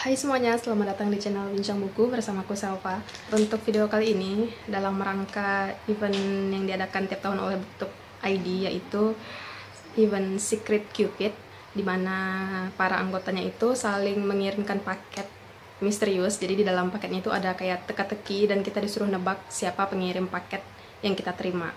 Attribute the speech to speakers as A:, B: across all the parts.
A: Hai semuanya, selamat datang di channel Bincang Buku bersamaku Salva. Untuk video kali ini, dalam rangka event yang diadakan tiap tahun oleh Booktube ID, yaitu event Secret Cupid, di mana para anggotanya itu saling mengirimkan paket misterius. Jadi di dalam paketnya itu ada kayak teka-teki dan kita disuruh nebak siapa pengirim paket yang kita terima.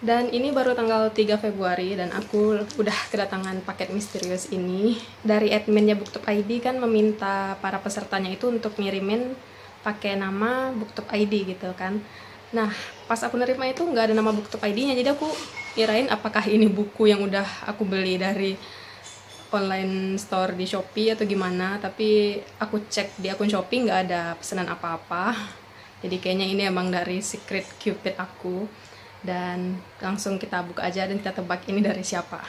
A: Dan ini baru tanggal 3 Februari dan aku udah kedatangan paket misterius ini. Dari adminnya Booktube ID kan meminta para pesertanya itu untuk ngirimin pakai nama Booktube ID gitu kan. Nah, pas aku nerima itu nggak ada nama Booktube ID-nya, jadi aku kirain apakah ini buku yang udah aku beli dari online store di Shopee atau gimana. Tapi aku cek di akun Shopee nggak ada pesanan apa-apa. Jadi kayaknya ini emang dari Secret Cupid aku. Dan langsung kita buka aja dan kita tebak ini dari siapa.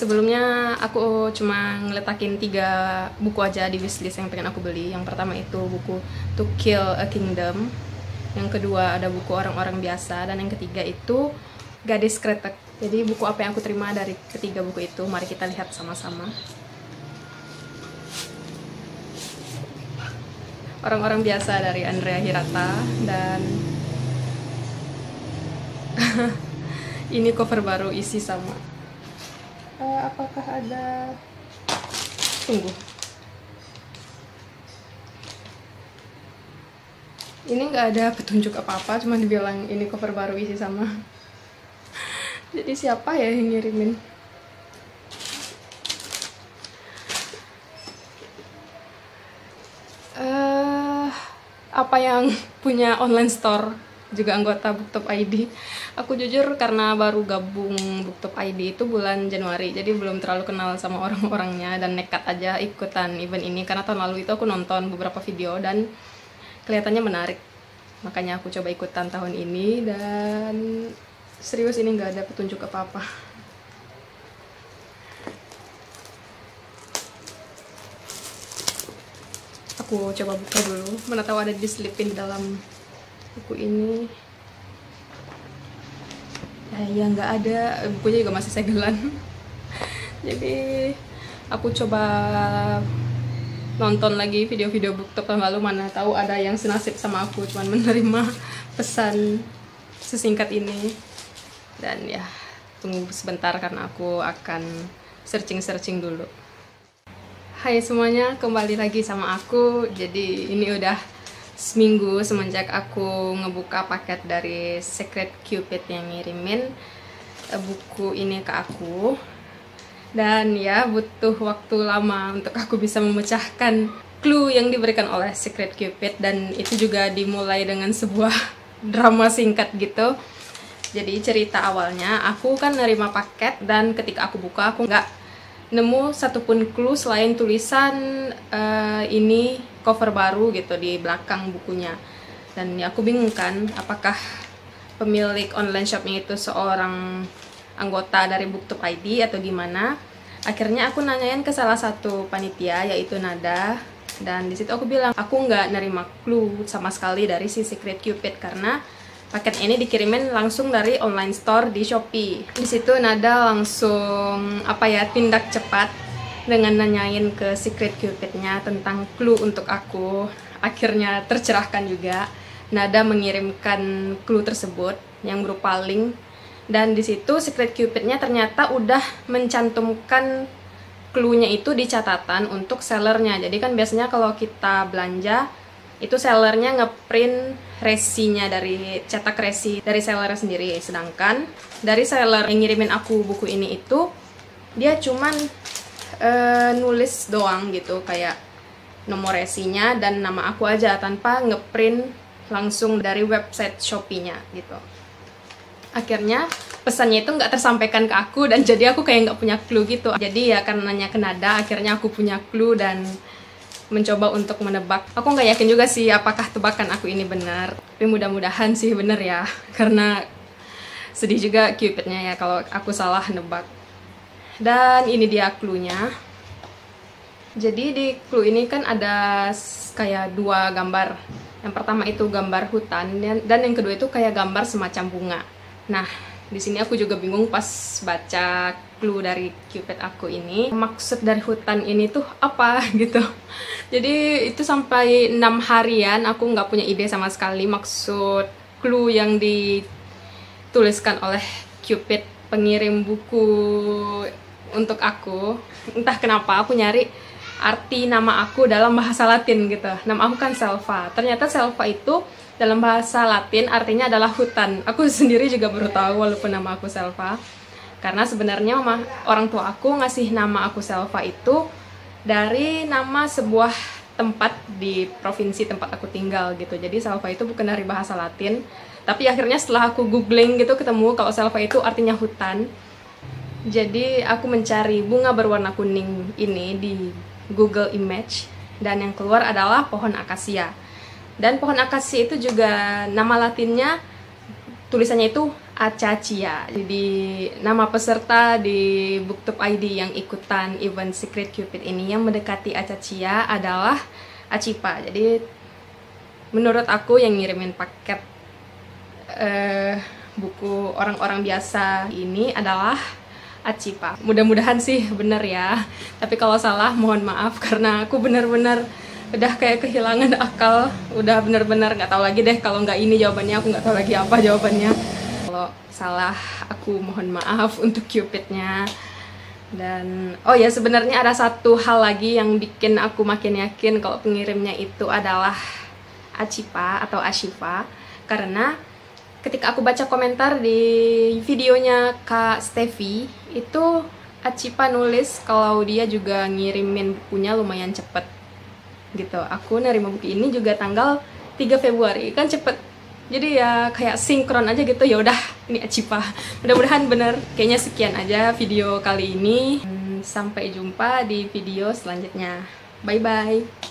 A: Sebelumnya aku cuma ngeletakin 3 buku aja di wishlist yang pengen aku beli. Yang pertama itu buku To Kill a Kingdom, yang kedua ada buku Orang-Orang Biasa, dan yang ketiga itu Gadis Kretek. Jadi buku apa yang aku terima dari ketiga buku itu, mari kita lihat sama-sama. Orang-Orang Biasa dari Andrea Hirata, dan ini cover baru isi sama. Apakah ada... Tunggu. Ini nggak ada petunjuk apa-apa, cuma dibilang ini cover baru isi sama. Jadi siapa ya yang ngirimin? Apa yang punya online store juga anggota Booktube ID. Aku jujur karena baru gabung Booktube ID itu bulan Januari, jadi belum terlalu kenal sama orang-orangnya dan nekat aja ikutan event ini karena tahun lalu itu aku nonton beberapa video dan kelihatannya menarik, makanya aku coba ikutan tahun ini. Dan serius ini nggak ada petunjuk apa-apa. Aku coba buka dulu, mana tahu ada diselipin dalam buku ini. Ya nggak ada, bukunya juga masih segelan. Jadi aku coba nonton lagi video-video Booktube tahun lalu, mana tahu ada yang senasib sama aku, cuman menerima pesan sesingkat ini. Dan ya, tunggu sebentar karena aku akan searching dulu. Hai semuanya, kembali lagi sama aku. Jadi ini udah seminggu semenjak aku ngebuka paket dari Secret Cupid yang ngirimin buku ini ke aku. Dan ya butuh waktu lama untuk aku bisa memecahkan clue yang diberikan oleh Secret Cupid. Dan itu juga dimulai dengan sebuah drama singkat gitu. Jadi cerita awalnya, aku kan nerima paket dan ketika aku buka aku nggak nemu satupun clue selain tulisan ini cover baru gitu di belakang bukunya. Dan ya aku bingung kan, apakah pemilik online shopnya itu seorang anggota dari Booktube ID atau gimana. Akhirnya aku nanyain ke salah satu panitia, yaitu Nada, dan disitu aku bilang aku nggak nerima clue sama sekali dari si Secret Cupid karena paket ini dikirimin langsung dari online store di Shopee. Di situ Nada langsung tindak cepat dengan nanyain ke Secret Cupid-nya tentang clue untuk aku. Akhirnya tercerahkan juga. Nada mengirimkan clue tersebut yang berupa link, dan di situ Secret Cupid-nya ternyata udah mencantumkan clue-nya itu di catatan untuk sellernya. Jadi kan biasanya kalau kita belanja itu sellernya ngeprint resinya dari cetak resi dari seller sendiri, sedangkan dari seller yang ngirimin aku buku ini itu dia cuman nulis doang gitu, kayak nomor resinya dan nama aku aja tanpa ngeprint langsung dari website Shopee-nya gitu. Akhirnya pesannya itu nggak tersampaikan ke aku, dan jadi aku kayak nggak punya clue gitu. Jadi ya karenanya ke nada, akhirnya aku punya clue dan mencoba untuk menebak. Aku nggak yakin juga sih apakah tebakan aku ini benar, tapi mudah-mudahan sih benar ya, karena sedih juga Cupidnya ya kalau aku salah nebak. Dan ini dia clue-nya. Jadi di clue ini kan ada kayak dua gambar. Yang pertama itu gambar hutan, dan yang kedua itu kayak gambar semacam bunga. Nah, di sini aku juga bingung pas baca clue dari Cupid aku ini. Maksud dari hutan ini tuh apa gitu. Jadi itu sampai 6 harian aku nggak punya ide sama sekali maksud clue yang dituliskan oleh Cupid, pengirim buku untuk aku. Entah kenapa aku nyari arti nama aku dalam bahasa Latin gitu. Nama aku kan Selva. Ternyata Selva itu dalam bahasa Latin artinya adalah hutan. Aku sendiri juga baru tahu walaupun nama aku Selva. Karena sebenarnya orang tua aku ngasih nama aku Selva itu dari nama sebuah tempat di provinsi tempat aku tinggal gitu. Jadi Selva itu bukan dari bahasa Latin. Tapi akhirnya setelah aku googling gitu ketemu kalau Selva itu artinya hutan. Jadi aku mencari bunga berwarna kuning ini di Google Image, dan yang keluar adalah pohon akasia. Dan pohon akasia itu juga nama latinnya, tulisannya itu Acacia. Jadi nama peserta di BookTube ID yang ikutan event Secret Cupid ini yang mendekati Acacia adalah Acipa. Jadi menurut aku yang ngirimin paket buku orang-orang biasa ini adalah Acipa. Mudah-mudahan sih bener ya. Tapi kalau salah mohon maaf, karena aku bener-bener udah kayak kehilangan akal. Udah bener-bener nggak tahu lagi deh, kalau nggak ini jawabannya aku nggak tahu lagi apa jawabannya. Kalau salah aku mohon maaf untuk Cupidnya. Dan oh ya, sebenarnya ada satu hal lagi yang bikin aku makin yakin kalau pengirimnya itu adalah Acipa atau Ashifa, karena ketika aku baca komentar di videonya Kak Steffi, itu Acipa nulis kalau dia juga ngirimin bukunya lumayan cepet gitu. Aku nerima buku ini juga tanggal 3 Februari, kan cepet. Jadi ya kayak sinkron aja gitu. Ya udah, ini Acipa. Mudah-mudahan bener. Kayaknya sekian aja video kali ini. Sampai jumpa di video selanjutnya. Bye bye.